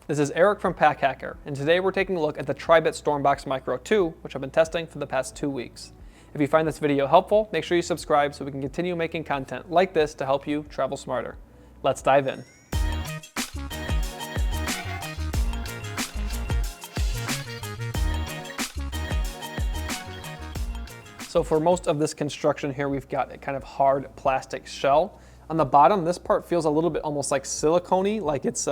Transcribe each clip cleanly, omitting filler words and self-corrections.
This is Eric from Pack Hacker, and today we're taking a look at the Tribit StormBox Micro 2, which I've been testing for the past 2 weeks. If you find this video helpful, make sure you subscribe so we can continue making content like this to help you travel smarter. Let's dive in. So for most of this construction here, we've got a kind of hard plastic shell. On the bottom, this part feels a little bit almost like silicone-y, like it's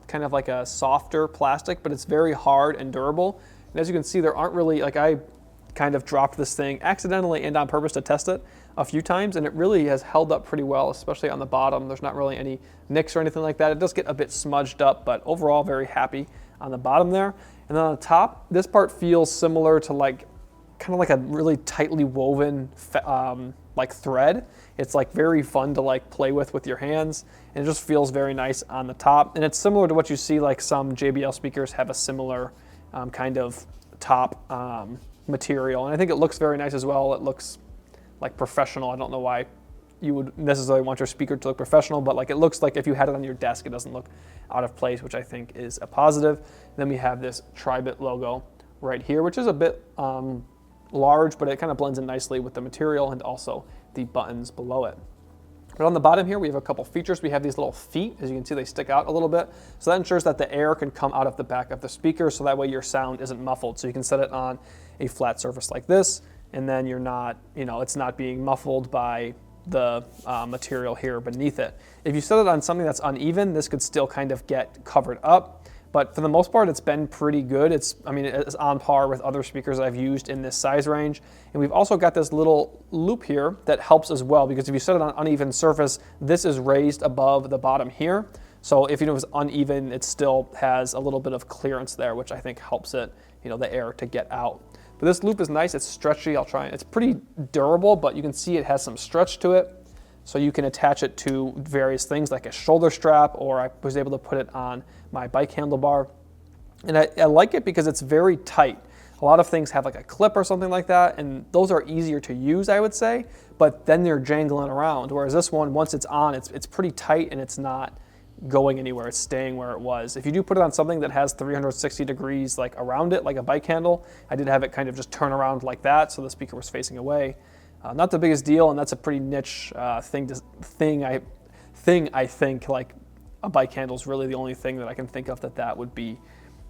kind of like a softer plastic, but it's very hard and durable. And as you can see, there aren't really, like I kind of dropped this thing accidentally and on purpose to test it a few times, and it really has held up pretty well, especially on the bottom. There's not really any nicks or anything like that. It does get a bit smudged up, but overall very happy on the bottom there. And then on the top, this part feels similar to like kind of like a really tightly woven like thread. It's like very fun to like play with your hands, and it just feels very nice on the top. And it's similar to what you see, like some JBL speakers have a similar kind of top material, and I think it looks very nice as well. It looks like professional. I don't know why you would necessarily want your speaker to look professional, but like it looks like if you had it on your desk, it doesn't look out of place, which I think is a positive. And then we have this Tribit logo right here, which is a bit large, but it kind of blends in nicely with the material and also the buttons below it. But on the bottom here, we have a couple features. We have these little feet. As you can see, they stick out a little bit. So that ensures that the air can come out of the back of the speaker, so that way your sound isn't muffled. So you can set it on a flat surface like this, and then you're not, it's not being muffled by the material here beneath it. If you set it on something that's uneven, this could still kind of get covered up. But for the most part, it's been pretty good. It's on par with other speakers I've used in this size range. And we've also got this little loop here that helps as well, because if you set it on an uneven surface, this is raised above the bottom here. So if it was uneven, it still has a little bit of clearance there, which I think helps it, the air to get out. But this loop is nice. It's stretchy. I'll try it. It's pretty durable, but you can see it has some stretch to it. So you can attach it to various things like a shoulder strap, or I was able to put it on my bike handlebar. And I like it because it's very tight. A lot of things have like a clip or something like that, and those are easier to use, I would say, but then they're jangling around. Whereas this one, once it's on, it's pretty tight and it's not going anywhere. It's staying where it was. If you do put it on something that has 360 degrees like around it, like a bike handle, I did have it kind of just turn around like that, so the speaker was facing away. Not the biggest deal, and that's a pretty niche thing. I think like a bike handle is really the only thing that I can think of that would be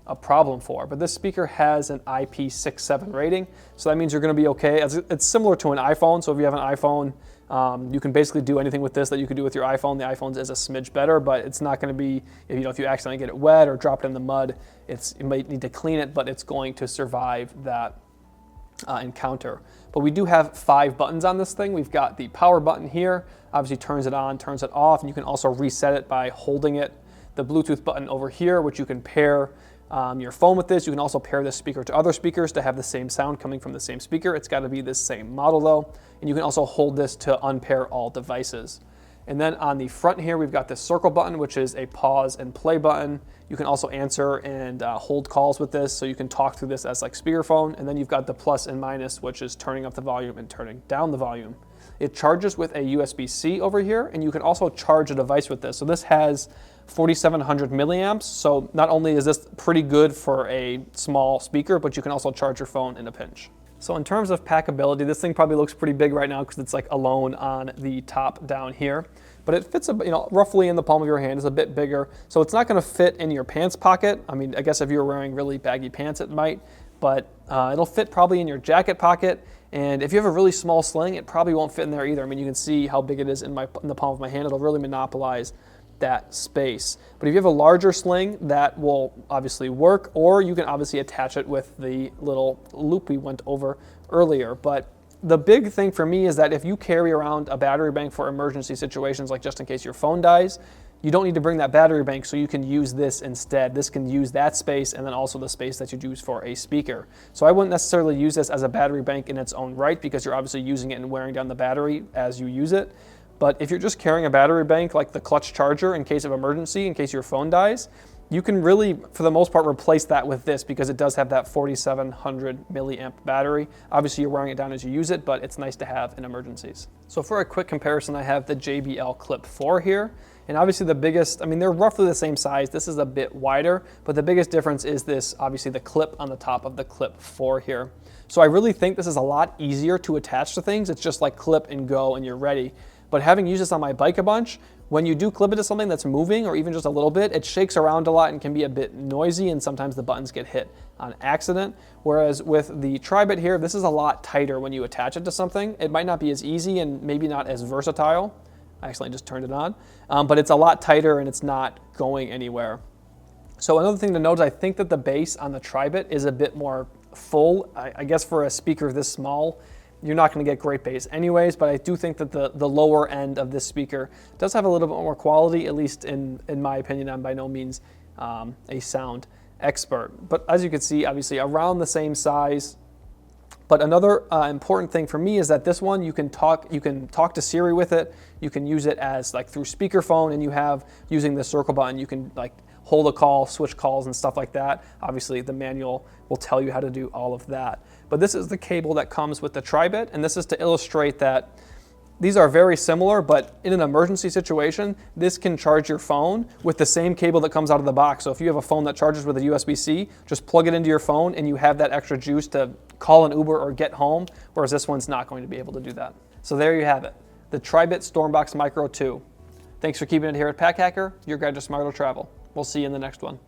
a problem for. But this speaker has an IP67 rating, so that means you're going to be okay. It's similar to an iPhone, so if you have an iPhone, you can basically do anything with this that you could do with your iPhone. The iPhone's is a smidge better, but it's not going to be, if you accidentally get it wet or drop it in the mud, you might need to clean it, but it's going to survive that encounter. But we do have 5 buttons on this thing. We've got the power button here, obviously turns it on, turns it off, and you can also reset it by holding it. The Bluetooth button over here, which you can pair your phone with this. You can also pair this speaker to other speakers to have the same sound coming from the same speaker. It's got to be this same model though. And you can also hold this to unpair all devices. And then on the front here, we've got this circle button, which is a pause and play button. You can also answer and hold calls with this, so you can talk through this as like speakerphone. And then you've got the plus and minus, which is turning up the volume and turning down the volume. It charges with a USB-C over here, and you can also charge a device with this. So this has 4,700 milliamps. So not only is this pretty good for a small speaker, but you can also charge your phone in a pinch. So in terms of packability, this thing probably looks pretty big right now because it's like alone on the top down here. But it fits roughly in the palm of your hand. It's a bit bigger. So it's not going to fit in your pants pocket. I mean, I guess if you're wearing really baggy pants, it might. But it'll fit probably in your jacket pocket. And if you have a really small sling, it probably won't fit in there either. I mean, you can see how big it is in the palm of my hand. It'll really monopolize that space. But if you have a larger sling, that will obviously work, or you can obviously attach it with the little loop we went over earlier. But the big thing for me is that if you carry around a battery bank for emergency situations, like just in case your phone dies, you don't need to bring that battery bank, so you can use this instead. This can use that space and then also the space that you'd use for a speaker. So I wouldn't necessarily use this as a battery bank in its own right, because you're obviously using it and wearing down the battery as you use it. But if you're just carrying a battery bank like the clutch charger in case of emergency, in case your phone dies, you can really, for the most part, replace that with this, because it does have that 4,700 milliamp battery. Obviously, you're wearing it down as you use it, but it's nice to have in emergencies. So for a quick comparison, I have the JBL Clip 4 here. And obviously the biggest, I mean, they're roughly the same size. This is a bit wider, but the biggest difference is this, obviously the clip on the top of the Clip 4 here. So I really think this is a lot easier to attach to things. It's just like clip and go and you're ready. But having used this on my bike a bunch, when you do clip it to something that's moving or even just a little bit, it shakes around a lot and can be a bit noisy, and sometimes the buttons get hit on accident. Whereas with the Tribit here, this is a lot tighter when you attach it to something. It might not be as easy and maybe not as versatile. I accidentally just turned it on, but it's a lot tighter and it's not going anywhere. So another thing to note is I think that the bass on the Tribit is a bit more full. I guess for a speaker this small, you're not going to get great bass anyways, but I do think that the lower end of this speaker does have a little bit more quality, at least in my opinion. I'm by no means a sound expert. But as you can see, obviously around the same size. But another important thing for me is that this one, you can talk to Siri with it. You can use it as like through speakerphone, and you have, using the circle button, you can like hold a call, switch calls and stuff like that. Obviously the manual will tell you how to do all of that. But this is the cable that comes with the Tribit, and this is to illustrate that these are very similar, but in an emergency situation, this can charge your phone with the same cable that comes out of the box. So if you have a phone that charges with a USB-C, just plug it into your phone and you have that extra juice to call an Uber or get home, whereas this one's not going to be able to do that. So there you have it, the Tribit StormBox Micro 2. Thanks for keeping it here at Pack Hacker, your guide to smarter travel. We'll see you in the next one.